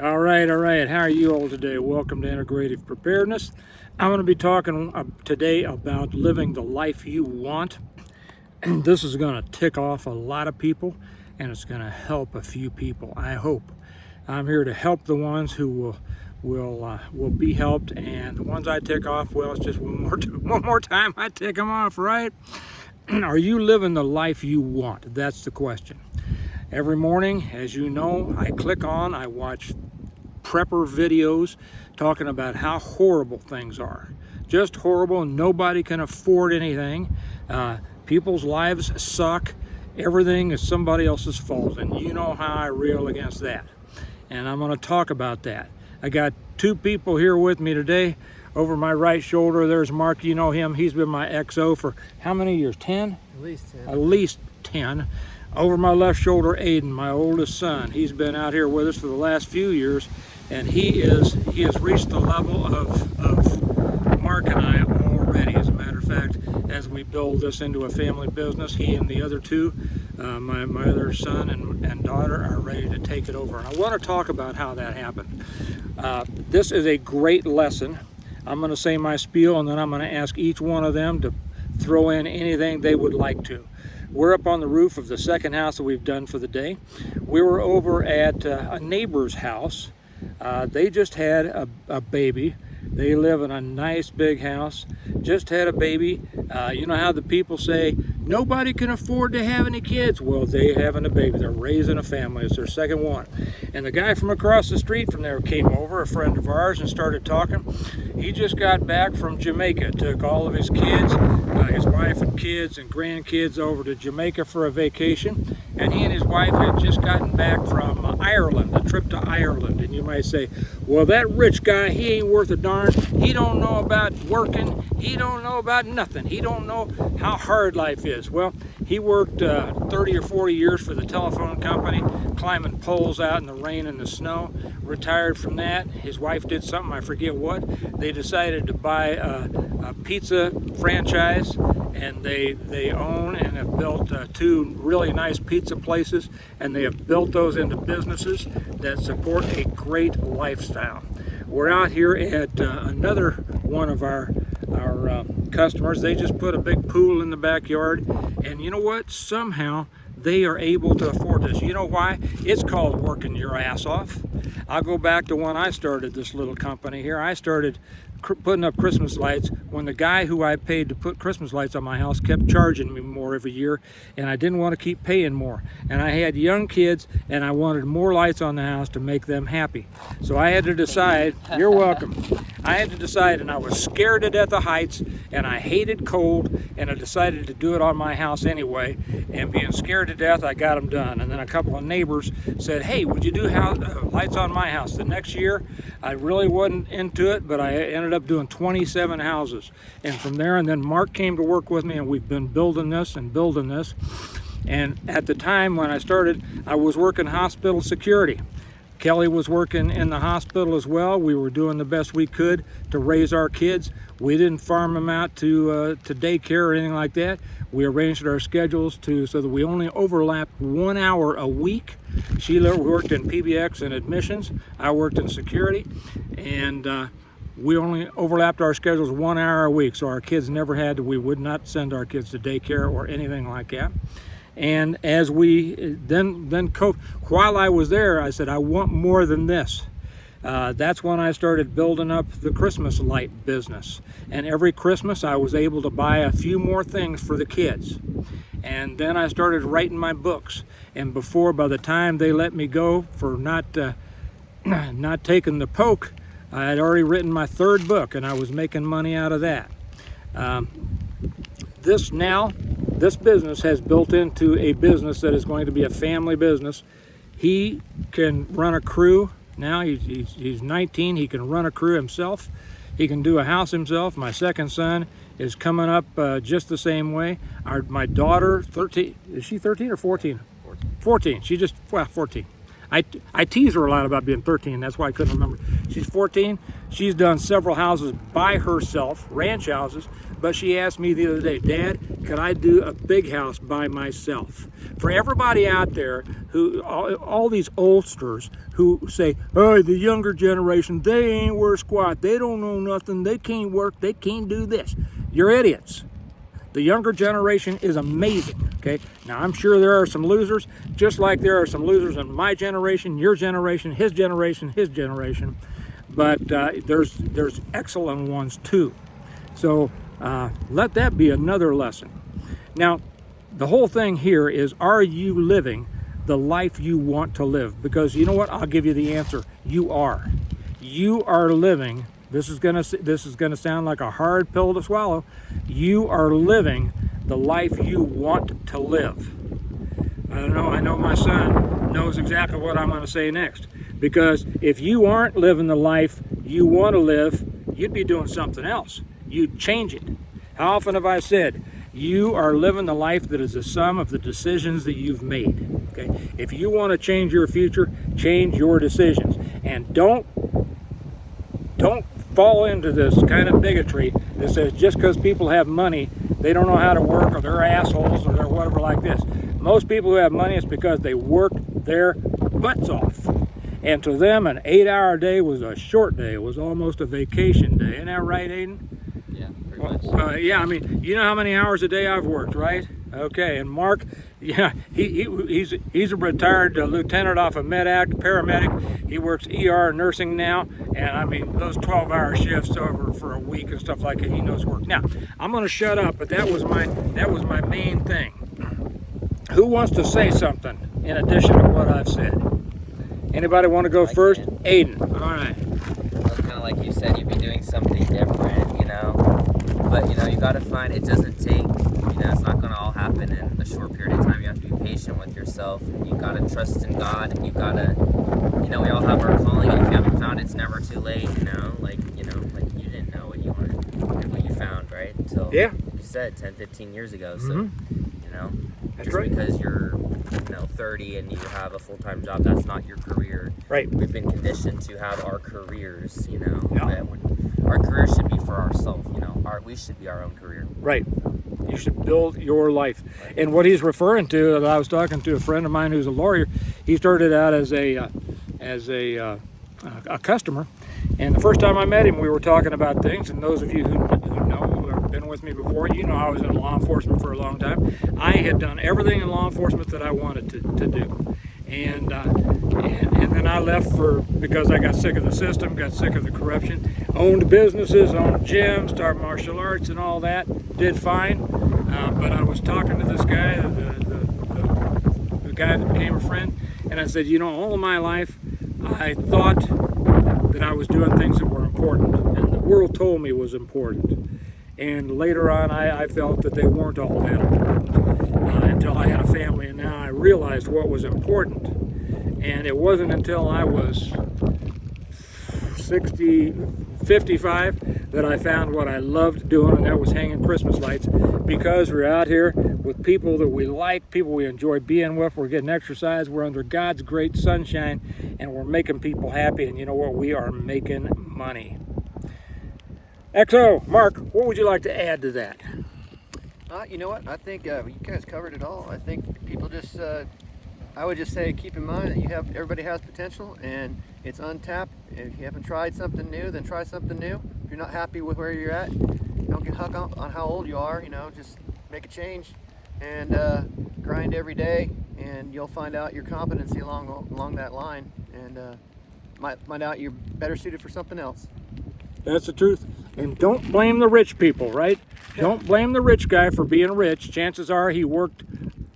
All right. How are you all today? Welcome to Integrative Preparedness. I'm going to be talking today about living the life you want. This is going to tick off a lot of people, and it's going to help a few people, I hope. I'm here to help the ones who will be helped, and the ones I tick off, well, it's just one more time I tick them off, right? Are you living the life you want? That's the question. Every morning, as you know, I watch prepper videos talking about how horrible things are. Just horrible. Nobody can afford anything. People's lives suck. Everything is somebody else's fault, and you know how I reel against that. And I'm going to talk about that. I got two people here with me today. Over my right shoulder, there's Mark. You know him. He's been my XO for how many years? 10? At least 10. At least 10. Over my left shoulder, Aiden, my oldest son. He's been out here with us for the last few years, and he has reached the level of Mark and I already. As a matter of fact, as we build this into a family business, he and the other two, my other son and daughter, are ready to take it over. And I want to talk about how that happened. This is a great lesson. I'm going to say my spiel, and then I'm going to ask each one of them to throw in anything they would like to. We're up on the roof of the second house that we've done for the day. We were over at a neighbor's house. They just had a baby. They live in a nice big house. Just had a baby. You know how the people say, nobody can afford to have any kids. Well, they're having a baby. They're raising a family. It's their second one. And the guy from across the street from there came over, a friend of ours, and started talking. He just got back from Jamaica. Took all of his kids, his wife and kids and grandkids over to Jamaica for a vacation. And he and his wife had just gotten back from Ireland, a trip to Ireland. And you might say, well, that rich guy, he ain't worth a darn. He don't know about working. He don't know about nothing. He don't know how hard life is. Well, he worked 30 or 40 years for the telephone company, climbing poles out in the rain and the snow. Retired from that. His wife did something, I forget what. They decided to buy a pizza franchise, and they own and have built two really nice pizza places, and they have built those into businesses that support a great lifestyle. We're out here at another one of our customers. They just put a big pool in the backyard, and you know what? Somehow they are able to afford this. You know why? It's called working your ass off. I'll go back to when I started this little company here. I started putting up Christmas lights when the guy who I paid to put Christmas lights on my house kept charging me more every year, and I didn't want to keep paying more. And I had young kids, and I wanted more lights on the house to make them happy. So I had to decide, you're welcome. I had to decide, and I was scared to death of heights, and I hated cold, and I decided to do it on my house anyway. And being scared to death, I got them done. And then a couple of neighbors said, hey, would you do lights on my house? The next year, I really wasn't into it, but I ended up doing 27 houses. And from there, and then Mark came to work with me, and we've been building this. And at the time when I started, I was working hospital security. Kelly was working in the hospital as well. We were doing the best we could to raise our kids. We didn't farm them out to daycare or anything like that. We arranged our schedules so that we only overlapped 1 hour a week. Sheila worked in PBX and admissions. I worked in security, and we only overlapped our schedules 1 hour a week. So our kids we would not send our kids to daycare or anything like that. And as we then coach, while I was there, I said, I want more than this. That's when I started building up the Christmas light business. And every Christmas I was able to buy a few more things for the kids. And then I started writing my books. And by the time they let me go for not taking the poke, I had already written my third book, and I was making money out of that. This business has built into a business that is going to be a family business. He can run a crew. Now he's 19. He can run a crew himself. He can do a house himself. My second son is coming up just the same way. My daughter, 13, is she 13 or 14? 14. She just, 14. I tease her a lot about being 13. That's why I couldn't remember. She's 14. She's done several houses by herself, ranch houses. But she asked me the other day, Dad, could I do a big house by myself? For everybody out there who, all these oldsters who say, oh, the younger generation, they ain't worth squat. They don't know nothing. They can't work. They can't do this. You're idiots. The younger generation is amazing, okay? Now, I'm sure there are some losers, just like there are some losers in my generation, your generation, his generation, his generation. But there's excellent ones too. So let that be another lesson. Now, the whole thing here is, are you living the life you want to live? Because you know what? I'll give you the answer. You are. You are living. This is gonna sound like a hard pill to swallow. You are living the life you want to live. I don't know. I know my son knows exactly what I'm going to say next. Because if you aren't living the life you want to live, you'd be doing something else. You'd change it. How often have I said, you are living the life that is the sum of the decisions that you've made. Okay? If you want to change your future, change your decisions. And don't fall into this kind of bigotry that says just because people have money, they don't know how to work, or they're assholes, or they're whatever like this. Most people who have money, it's because they worked their butts off. And to them, an 8-hour day was a short day. It was almost a vacation day. Isn't that right, Aiden? Yeah, pretty much. Yeah, I mean, you know how many hours a day I've worked, right? Okay, and Mark, yeah, he's a retired lieutenant off of Med-Act, paramedic. He works ER nursing now, and I mean, those 12-hour shifts over for a week and stuff like that, he knows work. Now, I'm going to shut up, but that was my main thing. Who wants to say something in addition to what I've said? Anybody want to go first? Can. Aiden. All right. Well, kind of like you said, you'd be doing something different, you know. But, you know, you got to find, it doesn't take, you know, it's not going to all happen in a short period of time. You have to be patient with yourself. You got to trust in God, and you got to, you know, we all have our calling, and if you haven't found it, it's never too late, you know. Like you didn't know what you wanted, and what you found, right? Until, Yeah. like you said, 10, 15 years ago. So, you know, That's just right. because you're, you know, 30 and you have a full-time job, that's not your career. Right. We've been conditioned to have our careers, you know. Yeah. Our career should be for ourselves, you know. We should be our own career. Right. You should build your life. And what he's referring to, I was talking to a friend of mine who's a lawyer. He started out as a customer, and the first time I met him, we were talking about things. And those of you who know, who have been with me before, you know I was in law enforcement for a long time. I had done everything in law enforcement that I wanted to do. And then I left because I got sick of the system, got sick of the corruption, owned businesses, owned gyms, started martial arts and all that, did fine. But I was talking to this guy, the guy that became a friend, and I said, you know, all of my life I thought that I was doing things that were important, and the world told me was important. And later on, I felt that they weren't all that important until I had a family, and now I realized what was important. And it wasn't until I was 55 that I found what I loved doing, and that was hanging Christmas lights, because we're out here with people that we like, people we enjoy being with, we're getting exercise, we're under God's great sunshine, and we're making people happy, and you know what? We are making money. XO, Mark, what would you like to add to that? You know what? I think you guys covered it all. I think people just, I would just say, keep in mind that everybody has potential and it's untapped. If you haven't tried something new, then try something new. If you're not happy with where you're at, don't get hung up on how old you are. You know, just make a change and grind every day, and you'll find out your competency along that line, and might find out you're better suited for something else. That's the truth. And don't blame the rich people, right? Yeah. Don't blame the rich guy for being rich. Chances are he worked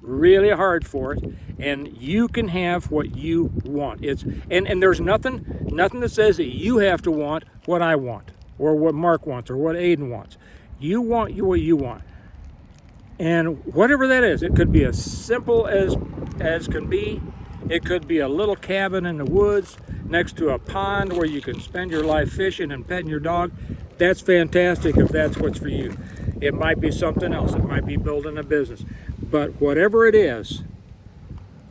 really hard for it, and you can have what you want. And there's nothing that says that you have to want what I want, or what Mark wants, or what Aiden wants. You want what you want. And whatever that is, it could be as simple as can be. It could be a little cabin in the woods next to a pond where you can spend your life fishing and petting your dog. That's fantastic if that's what's for you. It might be something else. It might be building a business. But whatever it is,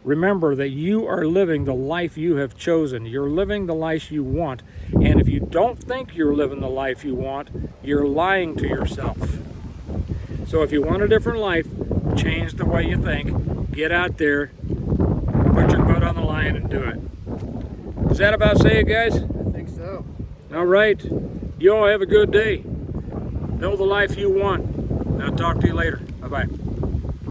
Remember that you are living the life you have chosen. You're living the life you want. And if you don't think you're living the life you want, you're lying to yourself. So if you want a different life, change the way you think. Get out there, put your butt on the line and do it. Does that about say it, guys? I think so. All right. You all have a good day. Know the life you want. I'll talk to you later. Bye-bye.